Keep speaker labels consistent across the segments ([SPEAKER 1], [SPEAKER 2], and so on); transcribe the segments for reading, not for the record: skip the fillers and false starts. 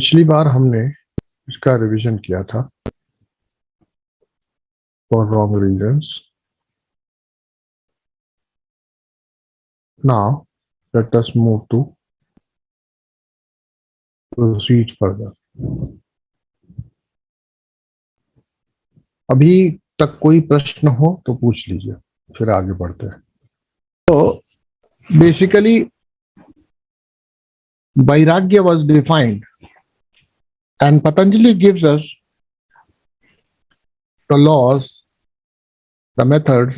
[SPEAKER 1] पिछली बार हमने इसका रिवीजन किया था for wrong reasons. Now, let us move to proceed further. अभी तक कोई प्रश्न हो तो पूछ लीजिए, फिर आगे बढ़ते हैं. तो basically, vairagya was defined, and Patanjali gives us the laws, the methods,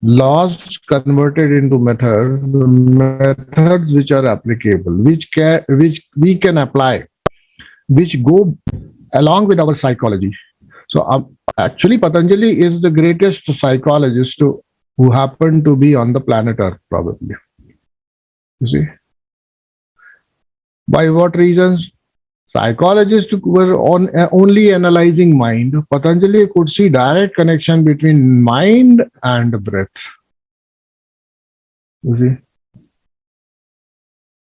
[SPEAKER 1] laws converted into methods, the methods which are applicable, which we can apply, which go along with our psychology. So actually, Patanjali is the greatest psychologist who happened to be on the planet Earth, probably. You see, by what reasons? Psychologists were only analyzing mind. Patanjali could see direct connection between mind and breath. You see,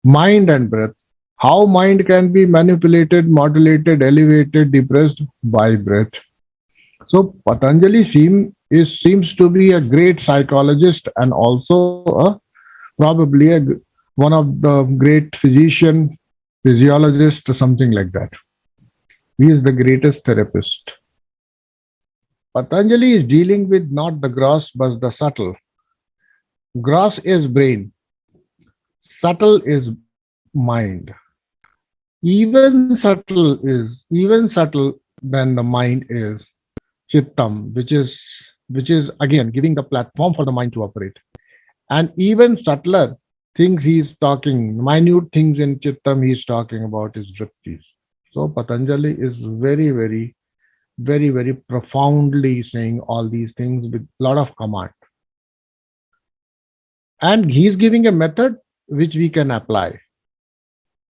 [SPEAKER 1] mind and breath. How mind can be manipulated, modulated, elevated, depressed by breath. So Patanjali seems to be a great psychologist and also probably one of the great physiologist, or something like that. He is the greatest therapist. Patanjali is dealing with not the gross but the subtle. Gross is brain, subtle is mind. Even subtle than the mind is Chittam, which is again giving the platform for the mind to operate. And even subtler things he's talking, minute things in Chittam he's talking about is vrittis. So Patanjali is very profoundly saying all these things with a lot of command. And he's giving a method which we can apply.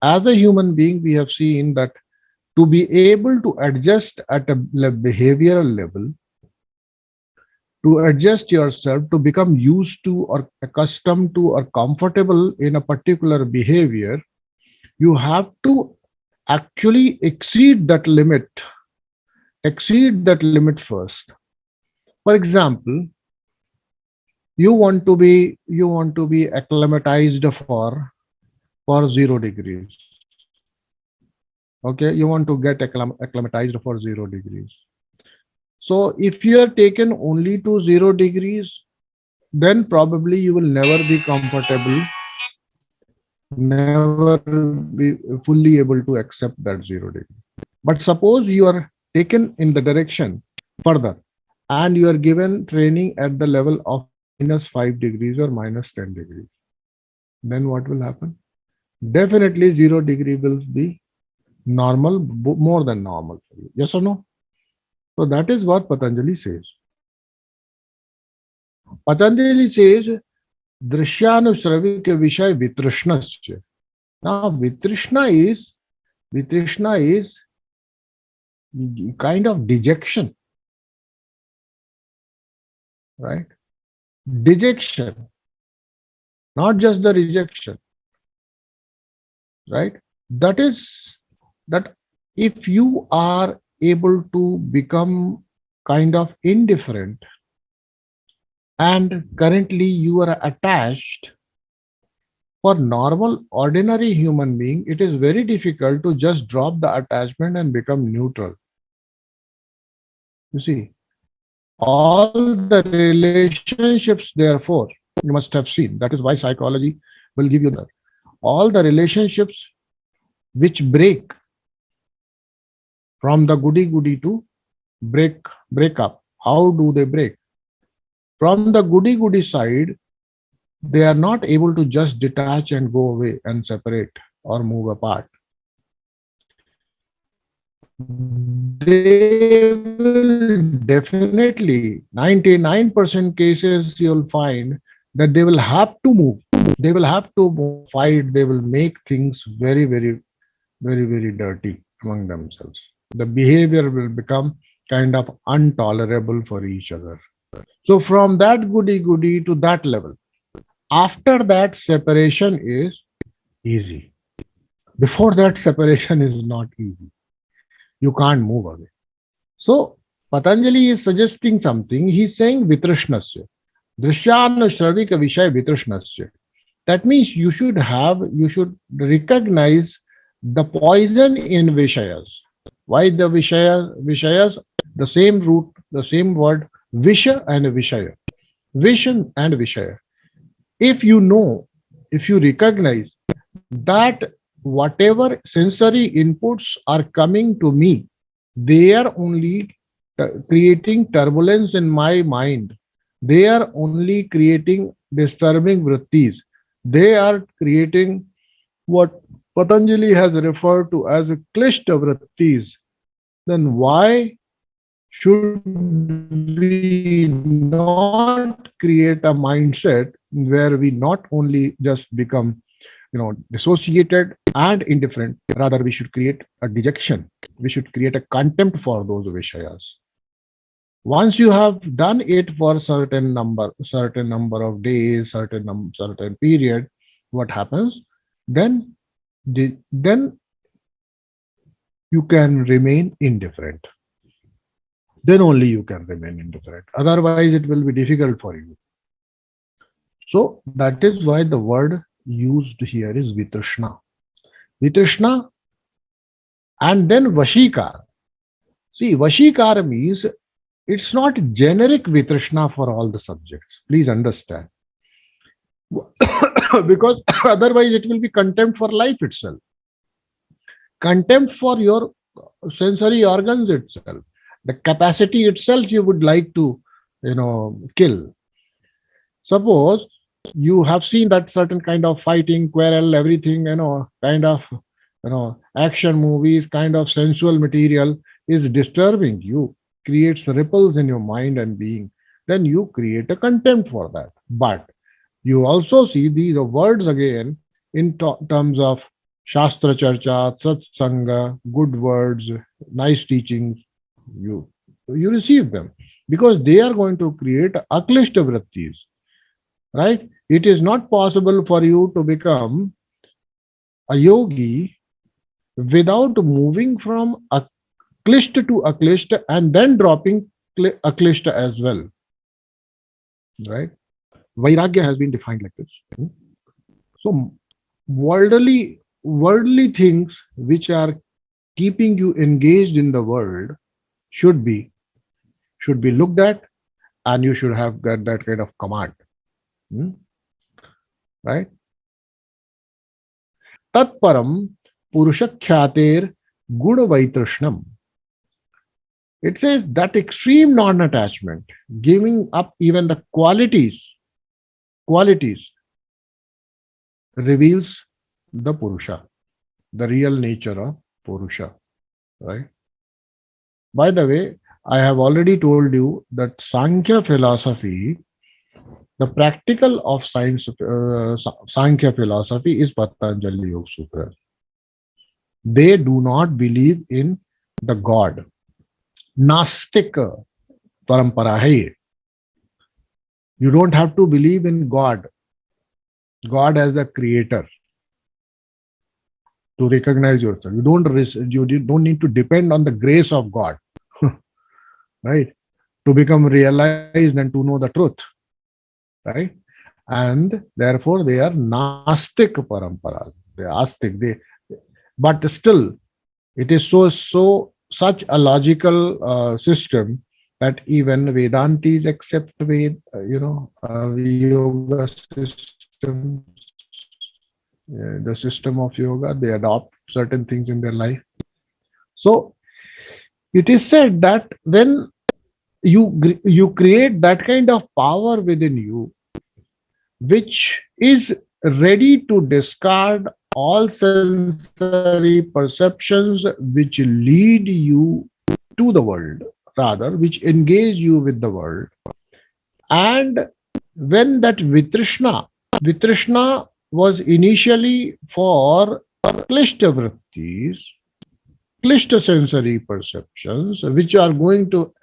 [SPEAKER 1] As a human being, we have seen that to be able to adjust at a behavioral level, to adjust yourself, to become used to or accustomed to or comfortable in a particular behavior, you have to actually exceed that limit first. For example, you want to be acclimatized for 0 degrees. Okay, you want to get acclimatized for 0 degrees. So if you are taken only to 0 degrees, then probably you will never be comfortable, never be fully able to accept that 0 degree. But suppose you are taken in the direction further and you are given training at the level of -5 degrees or -10 degrees, then what will happen? Definitely 0 degree will be normal, more than normal for you. Yes or no? So that is what Patanjali says. Patanjali says, Drishyanu Vishay vitrsnasya. Now, vitrishna is kind of dejection, right? Dejection, not just the rejection, right? That is that if you are able to become kind of indifferent and currently you are attached, for normal ordinary human being, it is very difficult to just drop the attachment and become neutral. You see, all the relationships, therefore, you must have seen, that is why psychology will give you that. All the relationships which break from the goody to break up. How do they break? From the goody side, they are not able to just detach and go away and separate or move apart. They will definitely, 99% cases you'll find that they will have to move. They will have to fight. They will make things very dirty among themselves. The behavior will become kind of intolerable for each other. So from that goody to that level, after that separation is easy. Before that, separation is not easy. You can't move away. So Patanjali is suggesting something. He's saying vitrsnasya. Drishyanu shravika vishay vitrsnasya. That means you should recognize the poison in Vishayas. Why the Vishayas? Vishayas, the same root, the same word, Visha and Vishaya. Vision and Vishaya. If you know, if you recognize that whatever sensory inputs are coming to me, they are only creating turbulence in my mind. They are only creating disturbing vrittis. They are creating what Patanjali has referred to as a klishta vrittis. Then why should we not create a mindset where we not only just become dissociated and indifferent, rather we should create a dejection. We should create a contempt for those vishayas. Once you have done it for certain number of days, certain period, what happens? Then then you can remain indifferent. Then only you can remain indifferent. Otherwise, it will be difficult for you. So that is why the word used here is vitrishna. Vitrishna and then vashikar. See, vashikar means it's not generic vitrishna for all the subjects. Please understand. Because otherwise it will be contempt for life itself, contempt for your sensory organs itself, the capacity itself you would like to kill. Suppose you have seen that certain kind of fighting, quarrel, everything, kind of action movies, kind of sensual material is disturbing you, creates ripples in your mind and being, then you create a contempt for that. But you also see these words again in terms of Shastra Charcha, Satsanga, good words, nice teachings. You you receive them because they are going to create aklishta vrittis, right? It is not possible for you to become a yogi without moving from aklishta to aklishta and then dropping aklishta as well, right? Vairagya has been defined like this. So worldly things which are keeping you engaged in the world should be should be looked at, and you should have got that kind of command. Hmm? Right? Tatparam Purushakyater Gudavaitrashnam. It says that extreme non-attachment, giving up even the qualities reveals the Purusha, the real nature of Purusha. Right? By the way, I have already told you that Sankhya philosophy, the practical of science, Sankhya philosophy is Patanjali Yoga Sutras. They do not believe in the God. Nastik parampara hai ye. You don't have to believe in God, God as the creator, to recognize yourself. You don't need to depend on the grace of God, right? To become realized and to know the truth, right? And therefore they are Nastik paramparas. They are Astik. But still, it is such a logical system that even Vedantis accept yoga system, the system of yoga. They adopt certain things in their life. So it is said that when you create that kind of power within you, which is ready to discard all sensory perceptions which lead you to the world, rather, which engage you with the world. And when that Vitrishna was initially for klishta vrittis, klishta sensory perceptions, which are going to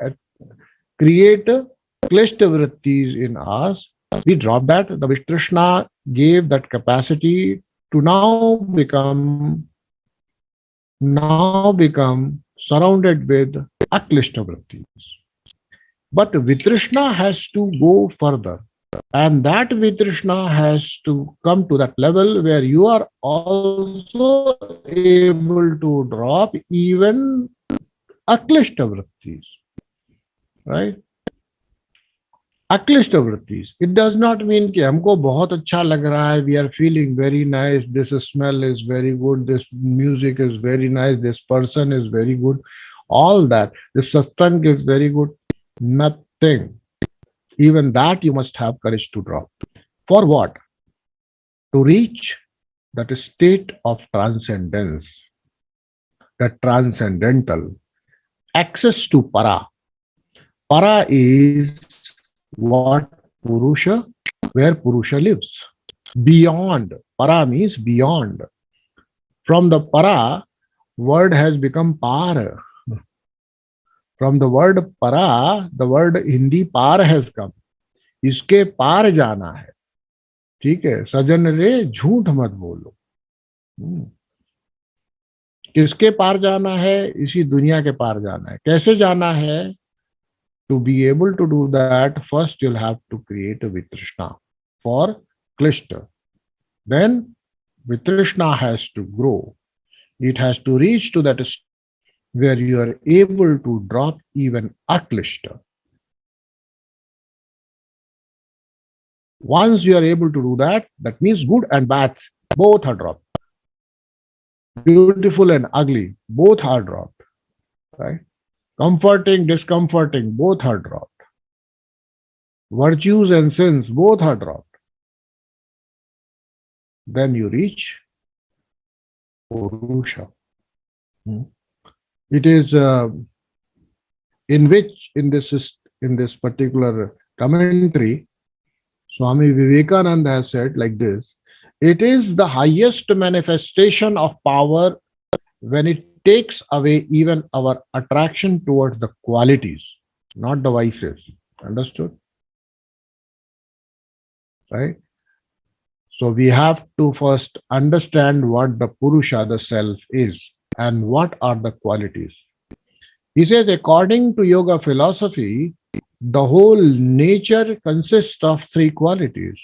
[SPEAKER 1] create klishta vrittis in us, we drop that. The Vitrishna gave that capacity to now become now become surrounded with aklishta vrittis. But vitrishna has to go further. And that vitrishna has to come to that level where you are also able to drop even aklishta vrittis, right? Aklishta vrittis it does not mean कि हमको बहुत अच्छा लग रहा है we are feeling very nice this smell is very good this music is very nice this person is very good all that this satsang is very good nothing even that you must have courage to drop for what to reach that state of transcendence that transcendental access to para is what purusha where purusha lives beyond para means beyond from the para word has become par from the word para the word hindi par has come इसके पार जाना है ठीक है सजन रे झूठ मत बोलो किसके पार जाना है इसी दुनिया के पार जाना है कैसे जाना है to be able to do that first you'll have to create a vitrishna for klishta then vitrishna has to grow it has to reach to that where you are able to drop even aklishta once you are able to do that that means good and bad both are dropped beautiful and ugly both are dropped right comforting discomforting both are dropped virtues and sins both are dropped then you reach purusha it is in which in this particular commentary Swami Vivekananda has said like this it is the highest manifestation of power when it takes away even our attraction towards the qualities not the vices understood right so we have to first understand what the purusha the self is and what are the qualities he says according to yoga philosophy the whole nature consists of three qualities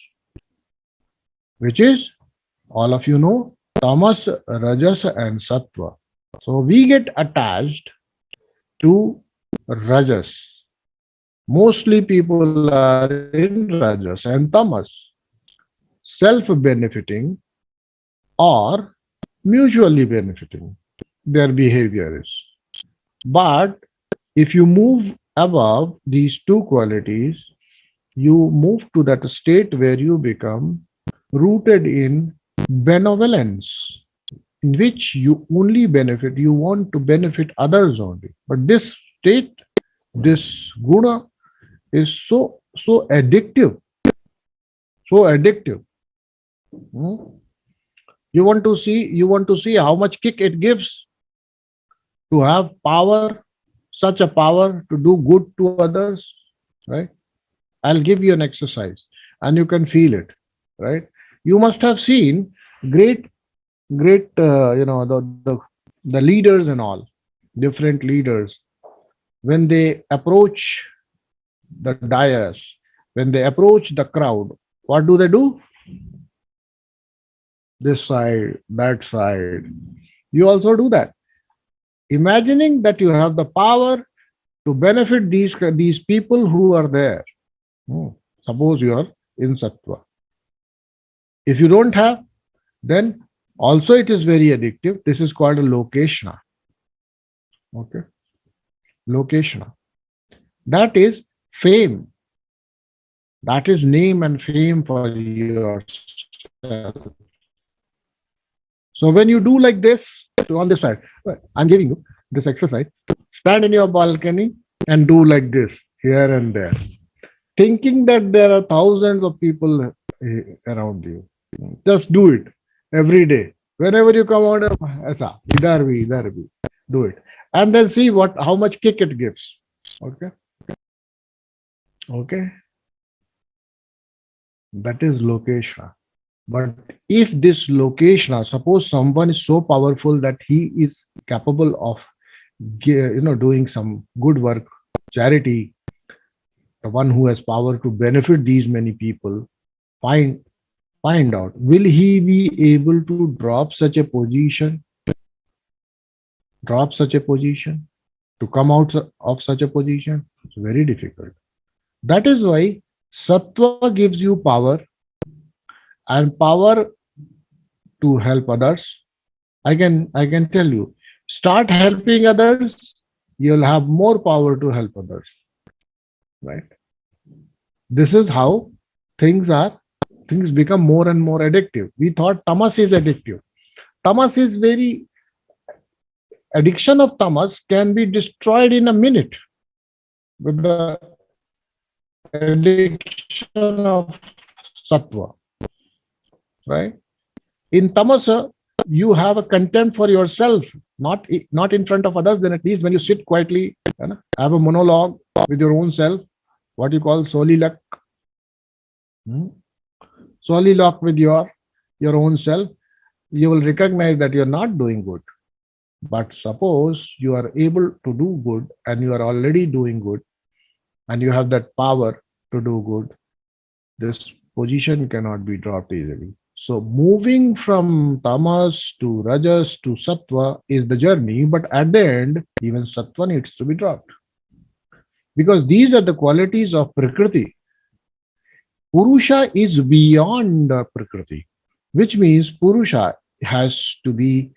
[SPEAKER 1] which is all of you know tamas rajas and sattva so we get attached to rajas mostly people are in rajas and tamas self benefiting or mutually benefiting their behavior is but if you move above these two qualities you move to that state where you become rooted in benevolence in which you only benefit you want to benefit others only but this state this guna is so addictive so addictive Hmm? You want to see how much kick it gives to have power such a power to do good to others right I'll give you an exercise and you can feel it right you must have seen great the leaders and all different leaders when they approach the dais when they approach the crowd what do this side that side you also do that imagining that you have the power to benefit these people who are there suppose you are in sattva if you don't have then also it is very addictive this is called a lokeshna okay lokeshna that is fame that is name and fame for yourself so when you do like this on this side I'm giving you this exercise stand in your balcony and do like this here and there thinking that there are thousands of people around you just do it every day whenever you come out of aisa idhar bhi do it and then see what how much kick it gives okay okay that is lokeshna But if this location, suppose someone is so powerful that he is capable of doing some good work, charity, the one who has power to benefit these many people, find find out, will he be able to drop such a position, to come out of such a position? It's very difficult. That is why sattva gives you power, and power to help others. I can tell you, start helping others, you'll have more power to help others. Right? This is how things are. Things become more and more addictive. We thought tamas is addictive. Tamas is very Addiction of tamas can be destroyed in a minute with the addiction of sattva. Right? In tamasa, you have a contempt for yourself, not in front of others. Then at least when you sit quietly, have a monologue with your own self, what you call solilak, soliloquy with your own self, you will recognize that you're not doing good. But suppose you are able to do good and you are already doing good and you have that power to do good, this position cannot be dropped easily. So moving from tamas to rajas to sattva is the journey, but at the end, even sattva needs to be dropped. Because these are the qualities of Prakriti. Purusha is beyond Prakriti, which means Purusha has to be,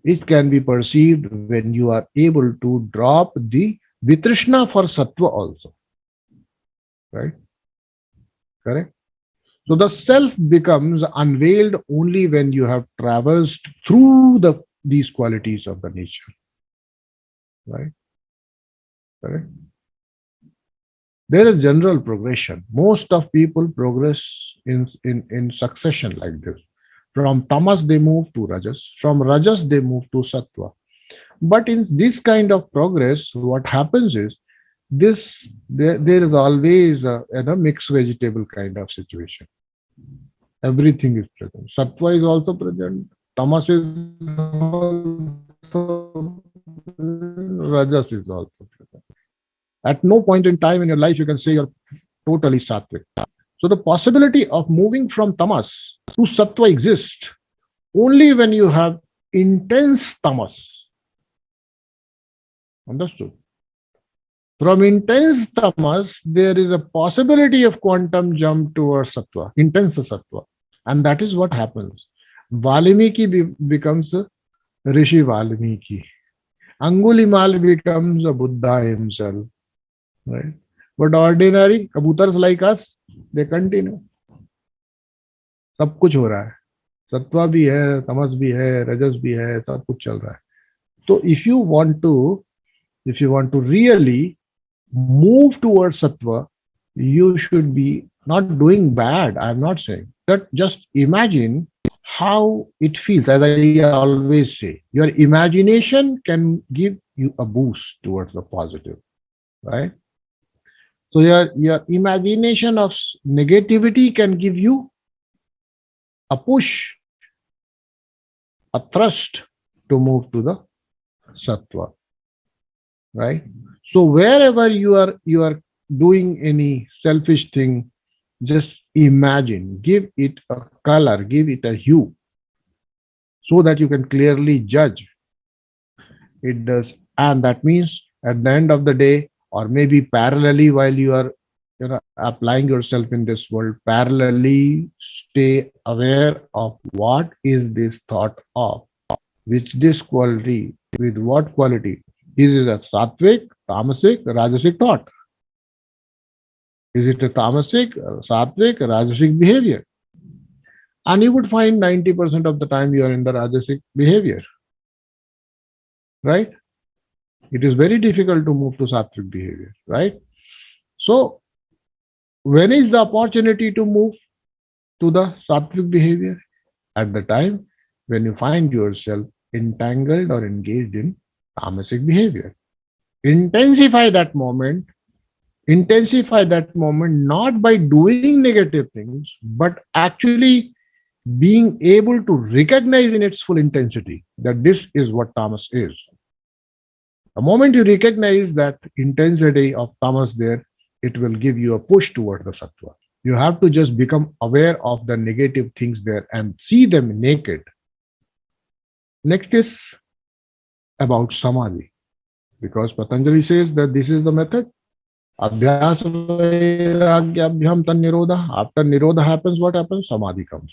[SPEAKER 1] it can be perceived when you are able to drop the vitrishna for sattva also. Right? Correct? So the self becomes unveiled only when you have traversed through these qualities of the nature. Right? Correct? There is general progression. Most of people progress in succession like this. From tamas they move to rajas. From rajas they move to sattva. But in this kind of progress, what happens is there is always a mixed vegetable kind of situation. Everything is present. Sattva is also present. Tamas is also present. Rajas is also present. At no point in time in your life you can say you're totally sattvic. So the possibility of moving from tamas to sattva exists only when you have intense tamas. Understood? From intense tamas, there is a possibility of quantum jump towards sattva, intense sattva. And that is what happens. Valmiki becomes a Rishi Valmiki. Angulimal becomes a Buddha himself. Right? But ordinary kabutars like us, they continue. सब कुछ हो रहा है, सत्वा भी है, तमस भी है, रजस भी है, सब कुछ चल रहा है. So if you want to really move towards sattva, you should be not doing bad. I'm not saying that. Just imagine how it feels. As I always say, your imagination can give you a boost towards the positive, right? So your imagination of negativity can give you a push, a thrust to move to the sattva, right? So wherever you are doing any selfish thing, just imagine, give it a color, give it a hue, so that you can clearly judge. It does, and that means at the end of the day, or maybe parallelly while you are applying yourself in this world, parallelly stay aware of what is this thought of, which this quality, with what quality. Is it a sattvic, tamasic, rajasic thought? Is it a tamasic, sattvic, rajasic behavior? And you would find 90% of the time you are in the rajasic behavior. Right? It is very difficult to move to sattvic behavior. Right? So, when is the opportunity to move to the sattvic behavior? At the time when you find yourself entangled or engaged in tamasic behavior. Intensify that moment not by doing negative things, but actually being able to recognize in its full intensity that this is what tamas is. The moment you recognize that intensity of tamas there, it will give you a push toward the sattva. You have to just become aware of the negative things there and see them naked. Next is about samadhi, because Patanjali says that this is the method. Abhyas vairagyabhyam tan nirodha. After nirodha happens, what happens? Samadhi comes.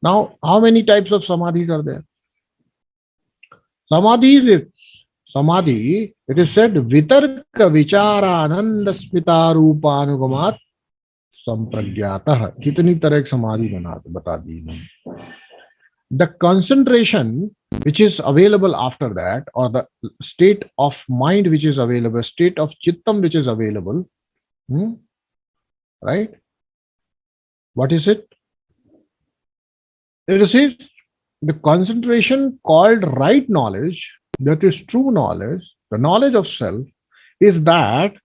[SPEAKER 1] Now, how many types of samadhis are there? Samadhis is samadhi. It is said vitarka vichara ananda smita रूपानुगमात संप्रज्ञातः. कितनी तरह की समाधि बता दी इन्होंने. The concentration which is available after that, or the state of mind which is available, state of chittam which is available, right? What is it? It is the concentration called right knowledge, that is true knowledge, the knowledge of self, is that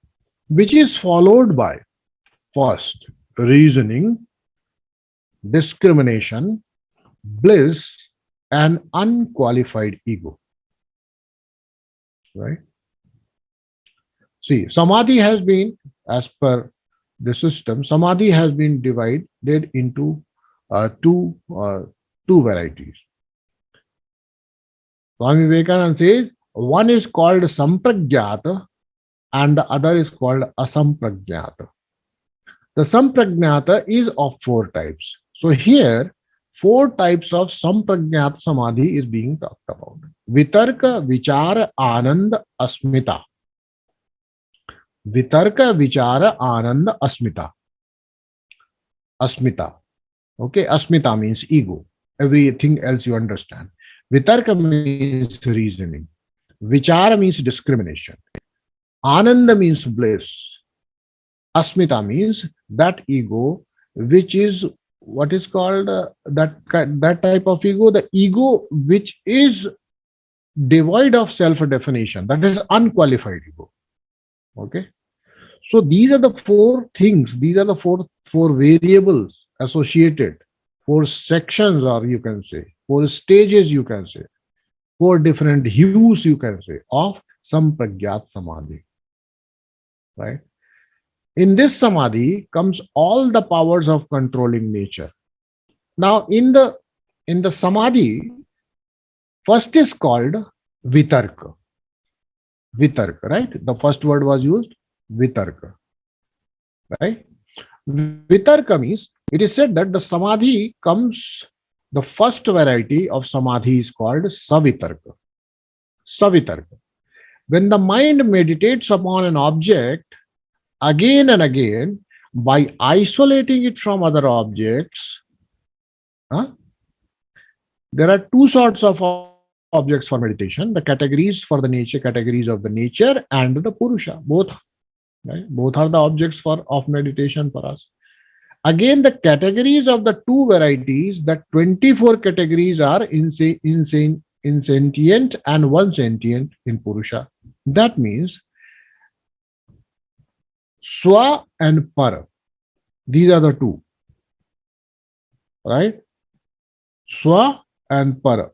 [SPEAKER 1] which is followed by first reasoning, discrimination, bliss, and unqualified ego. Right? See, samadhi has been, as per the system, samadhi has been divided into two varieties. Swami Vivekananda says one is called sampragyata and the other is called asampragyata. The sampragyata is of four types. So here, four types of sampragyata samadhi is being talked about. Vitarka, vichara, ananda, asmita. Vitarka, vichara, ananda, asmita. Asmita. Okay, asmita means ego. Everything else you understand. Vitarka means reasoning. Vichara means discrimination. Ananda means bliss. Asmita means that ego which is what is called that type of ego, the ego which is devoid of self-definition, that is unqualified ego. Okay, so these are the four things, these are the four variables associated, four sections, or you can say four stages, you can say four different hues, you can say, of sampragyat samadhi. Right? In this samadhi comes all the powers of controlling nature. Now, in the samadhi, first is called vitarka. Vitarka, right? The first word was used, vitarka. Right? Vitarka means, it is said that the samadhi comes, the first variety of samadhi is called savitarka. Savitarka. When the mind meditates upon an object again and again, by isolating it from other objects, there are two sorts of objects for meditation: the categories for the nature, categories of the nature, and the Purusha. Both, right? Both are the objects of meditation for us. Again, the categories of the two varieties, the 24 categories are insentient and one sentient in Purusha. That means Swa and Para. These are the two. Right? Swa and Para.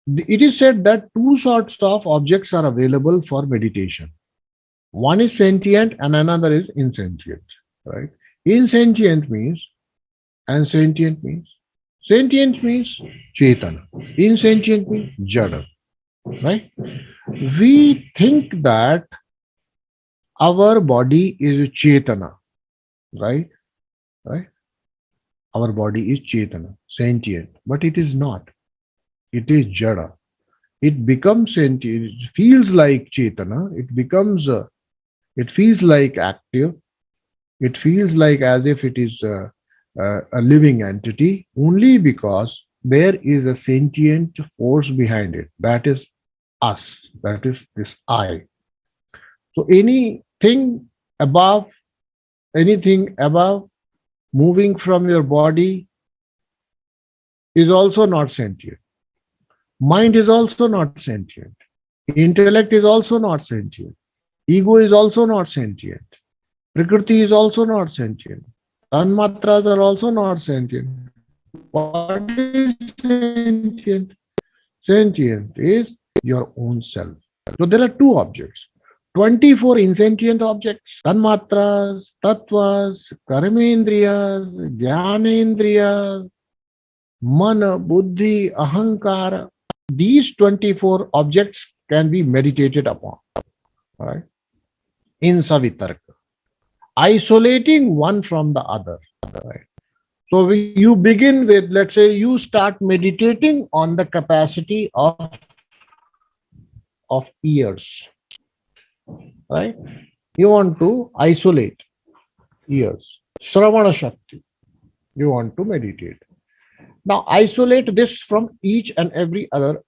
[SPEAKER 1] It is said that two sorts of objects are available for meditation. One is sentient and another is insentient. Right? Insentient means, and sentient means. Sentient means Chetana. Insentient means Jada. Right? We think that our body is Chetana. Right? Right? Our body is Chetana, sentient, but it is not. It is Jada. It becomes sentient. It feels like Chetana. It feels like active. It feels like as if it is a living entity, only because there is a sentient force behind it. That is us. That is this I. So anything above moving from your body is also not sentient. Mind is also not sentient. Intellect is also not sentient. Ego is also not sentient. Prakriti is also not sentient. Tanmatras are also not sentient. What is sentient? Sentient is your own self. So there are two objects. 24 insentient objects, tanmatras, tattvas, karmendriyas, jnanendriyas, mana, buddhi, ahankara. These 24 objects can be meditated upon, right? In savitarka, isolating one from the other. Right? So you begin with, let's say, you start meditating on the capacity of ears, right? You want to isolate ears, Shravana Shakti. You want to meditate. Now isolate this from each and every other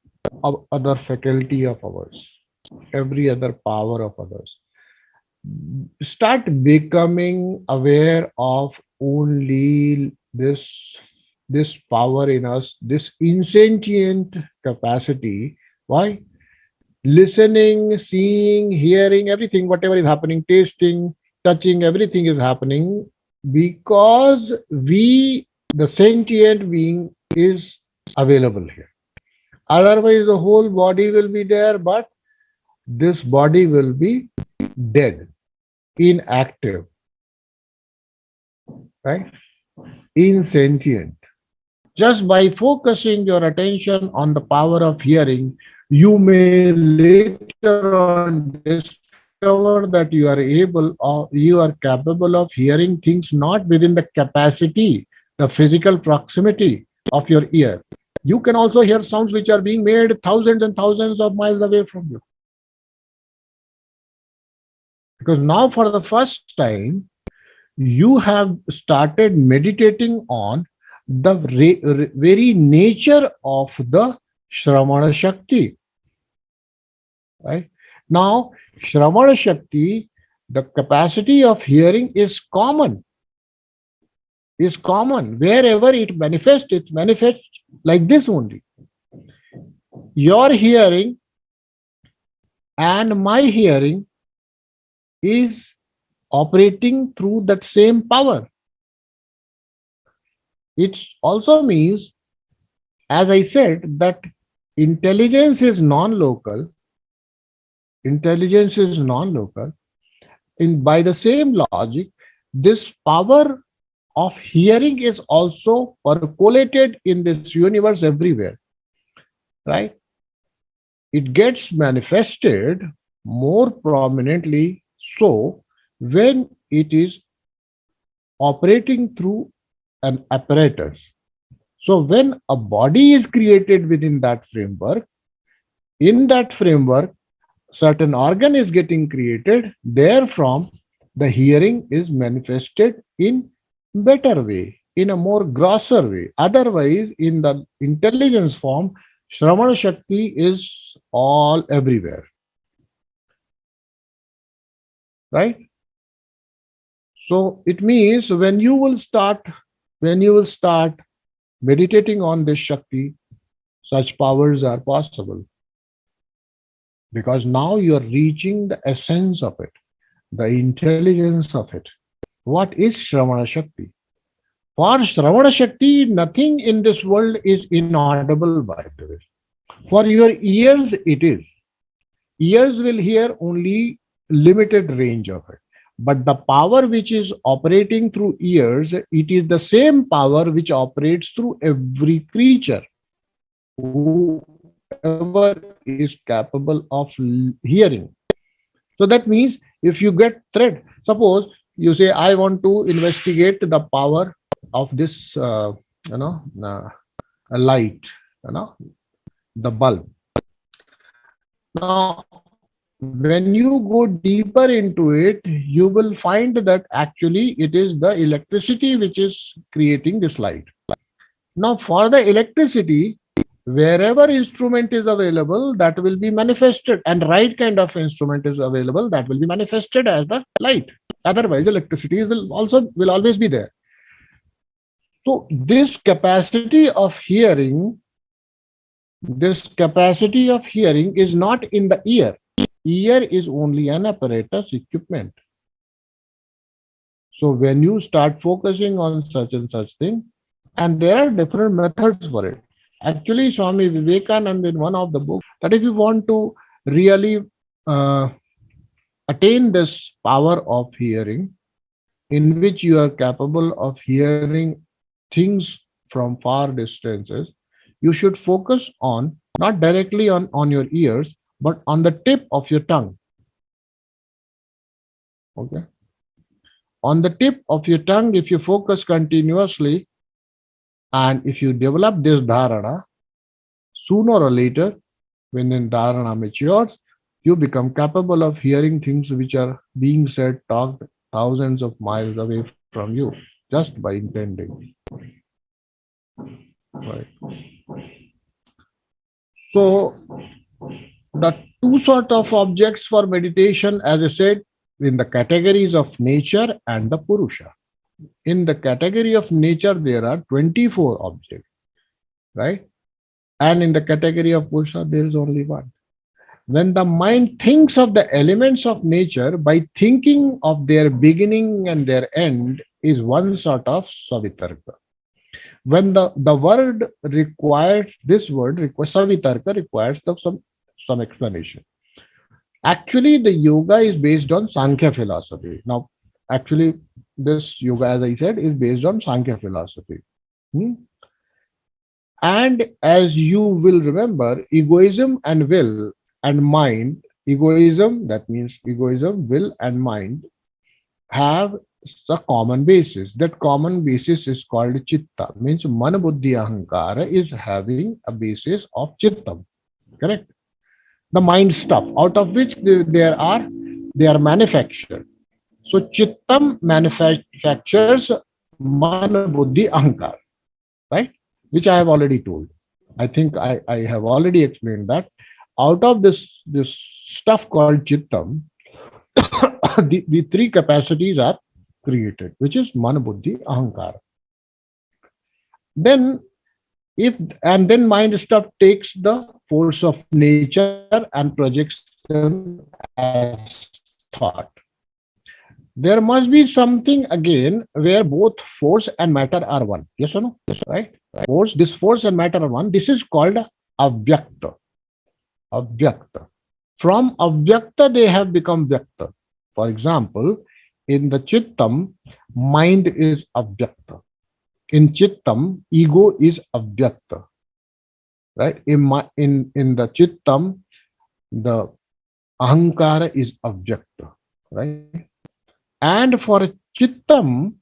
[SPEAKER 1] faculty of ours, every other power of others. Start becoming aware of only this power in us, this insentient capacity. Why? Listening, seeing, hearing, everything, whatever is happening, tasting, touching, everything is happening because the sentient being, is available here. Otherwise, the whole body will be there, but this body will be dead, inactive, right? Insentient. Just by focusing your attention on the power of hearing, you may later on discover that you are capable of hearing things not within the capacity, the physical proximity of your ear. You can also hear sounds which are being made thousands and thousands of miles away from you. Because now, for the first time, you have started meditating on the very nature of the Shravana Shakti. Right? Now, Shravana Shakti, the capacity of hearing is common. Wherever it manifests like this only. Your hearing and my hearing is operating through that same power. It also means, as I said, that intelligence is non-local. Intelligence is non-local. By the same logic, this power of hearing is also percolated in this universe everywhere, right? It gets manifested more prominently so when it is operating through an apparatus. So when a body is created within that framework, in that framework, certain organ is getting created, therefrom the hearing is manifested in better way, in a more grosser way. Otherwise, in the intelligence form, Shravana Shakti is all everywhere, right? So it means when you will start meditating on this Shakti, such powers are possible because now you are reaching the essence of it, the intelligence of it. What is Shravana Shakti? For Shravana Shakti, nothing in this world is inaudible, by the way. For your ears, it is. Ears will hear only limited range of it. But the power which is operating through ears, it is the same power which operates through every creature, whoever is capable of hearing. So that means if you get threat, suppose you say, I want to investigate the power of this, you know, a light, you know, the bulb. Now, when you go deeper into it, you will find that actually it is the electricity which is creating this light. Now, for the electricity, wherever instrument is available, that will be manifested, and right kind of instrument is available, that will be manifested as the light. Otherwise, electricity will always be there. So this capacity of hearing is not in the ear. Ear is only an apparatus equipment. So when you start focusing on such and such thing, And there are different methods for it. Actually, Swami Vivekananda in one of the books that if you want to really uh, attain this power of hearing, in which you are capable of hearing things from far distances, you should focus on not directly on your ears, but on the tip of your tongue. Okay. On the tip of your tongue, if you focus continuously and if you develop this dharana, sooner or later, when the dharana matures, you become capable of hearing things which are being said, talked thousands of miles away from you just by intending. Right. So the two sort of objects for meditation, as I said, in the categories of nature and the Purusha. In the category of nature, there are 24 objects, right? And in the category of Purusha, there is only one. When the mind thinks of the elements of nature by thinking of their beginning and their end, is one sort of savitarka. When the word requires, this word requires, savitarka requires some explanation. Actually, the yoga is based on Sankhya philosophy. Now, actually, this yoga, as I said, is based on Sankhya philosophy. Hmm? And as you will remember, egoism and will and mind, egoism, that means egoism, will and mind, have a common basis. That common basis is called chitta, means man buddhi ahankara is having a basis of chittam. Correct? The mind stuff, out of which they are manufactured. So chittam manufactures man buddhi ahankar, right? Which I have already told. I think I have already explained that out of this stuff called chittam, the three capacities are created, which is man buddhi ahankar. Then if and then mind stuff takes the force of nature and projects them as thought. There must be something again where both force and matter are one. Yes or no? Right? This force and matter are one. This is called avyakta. Avyakta. From avyakta, they have become vyakta. For example, in the chittam, mind is avyakta. In chittam, ego is avyakta. Right? In the chittam, the ahankara is avyakta. Right? And for chittam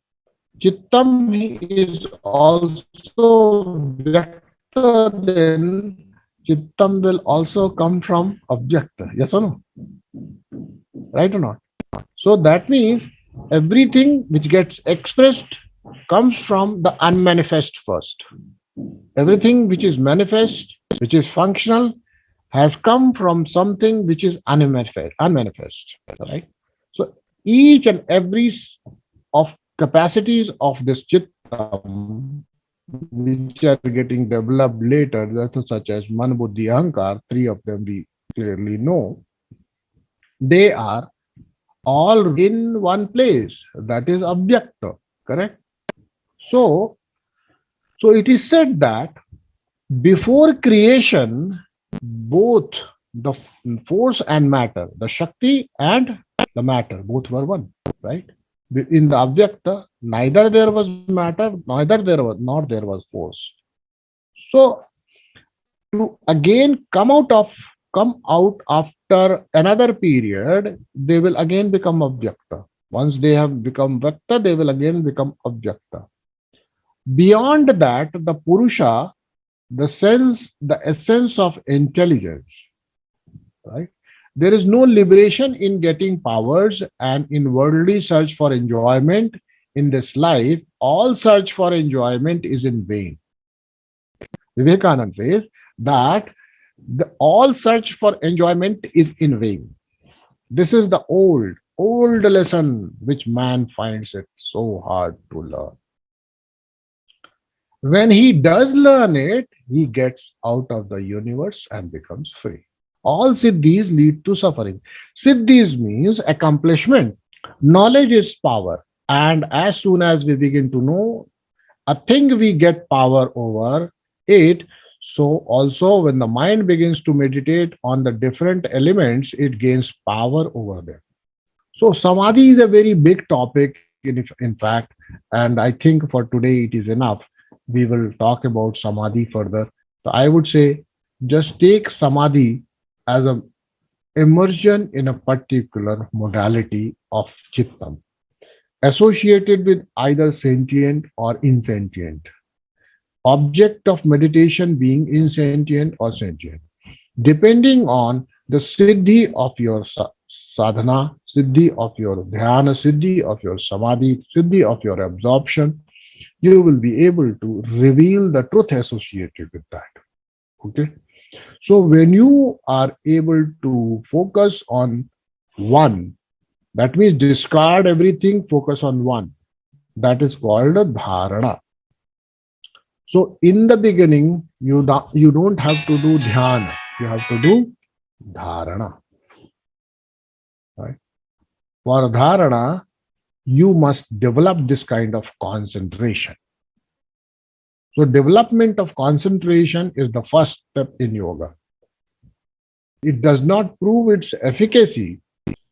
[SPEAKER 1] is also vyakta, then chittam will also come from objecta. Yes or no? Right or not? So that means everything which gets expressed comes from the unmanifest first. Everything which is manifest, which is functional, has come from something which is unmanifest. Right? So each and every of capacities of this chittam, which are getting developed later, such as man, buddhi, ahankar, three of them we clearly know, they are all in one place. That is abhyakta, correct? So, so it is said that before creation, both the force and matter, the Shakti and the matter, both were one, right? In the Avyakta, neither there was matter, neither there was nor there was force. So to again come out after another period, they will again become Avyakta. Once they have become Vyakta, they will again become Avyakta. Beyond that, the Purusha, the sense, the essence of intelligence, right? There is no liberation in getting powers and in worldly search for enjoyment in this life. All search for enjoyment is in vain. Vivekananda says that all search for enjoyment is in vain. This is the old lesson which man finds it so hard to learn. When he does learn it, he gets out of the universe and becomes free. All siddhis lead to suffering. Siddhis means accomplishment. Knowledge is power. And as soon as we begin to know, a thing we get power over it. So also when the mind begins to meditate on the different elements, it gains power over them. So samadhi is a very big topic in fact, and I think for today it is enough. We will talk about samadhi further. So I would say just take samadhi as a immersion in a particular modality of chittam associated with either sentient or insentient. Object of meditation being insentient or sentient. Depending on the siddhi of your sadhana, siddhi of your dhyana, siddhi of your samadhi, siddhi of your absorption, you will be able to reveal the truth associated with that. Okay. So when you are able to focus on one, that means discard everything, focus on one. That is called a dharana. So in the beginning, you don't have to do dhyana. You have to do dharana. Right? For dharana, you must develop this kind of concentration. So development of concentration is the first step in yoga. It does not prove its efficacy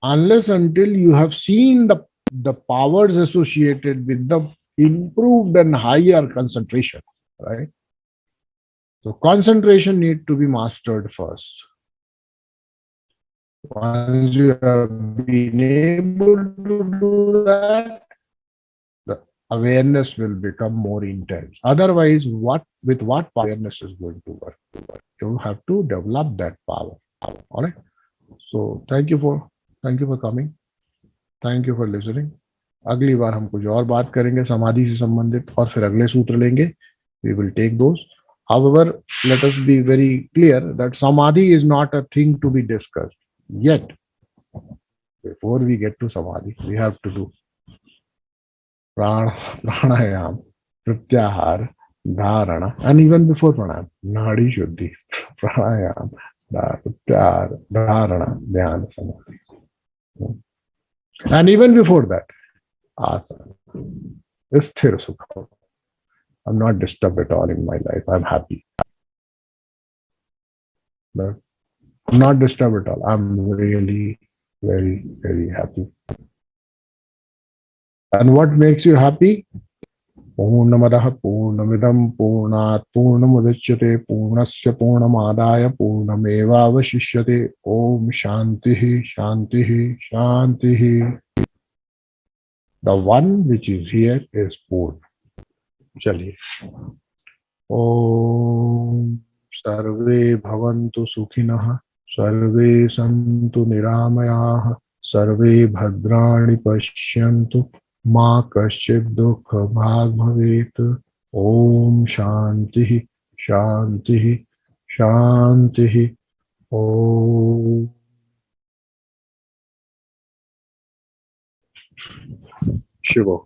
[SPEAKER 1] unless until you have seen the powers associated with the improved and higher concentration. Right? So concentration need to be mastered first. Once you have been able to do that, the awareness will become more intense. Otherwise, what awareness is going to work? You have to develop that power. All right. So thank you for coming. Thank you for listening. अगली बार हम कुछ और बात करेंगे समाधि से संबंधित और फिर अगले सूत्र लेंगे. We will take those. However, let us be very clear that samadhi is not a thing to be discussed yet. Before we get to samadhi, we have to do pranayam, pratyahar, dharana, and even before pranayam, nadi shuddhi, pranayam, pratyahar, dharana, dhyana, samadhi. And even before that, asana, sthira sukha. I'm not disturbed at all in my life. I'm happy. But I'm not disturbed at all. I'm really very, very happy. And what makes you happy? पूर्णमदः पूर्णमिदं पूर्णात् पूर्णमुदच्यते पूर्णस्य पूर्णमादाय पूर्णमेवावशिष्यते. ओम शांतिः शांतिः शांतिः. The one which is here is Purna. चलिए. ओम सर्वे भवन्तु सुखिनः, सर्वे सन्तु निरामयाः, सर्वे भद्राणि पश्यन्तु, मा कश्चित् दुःख भाग् भवेत्. ओम शांतिः शांतिः शांतिः. ओम शिवः.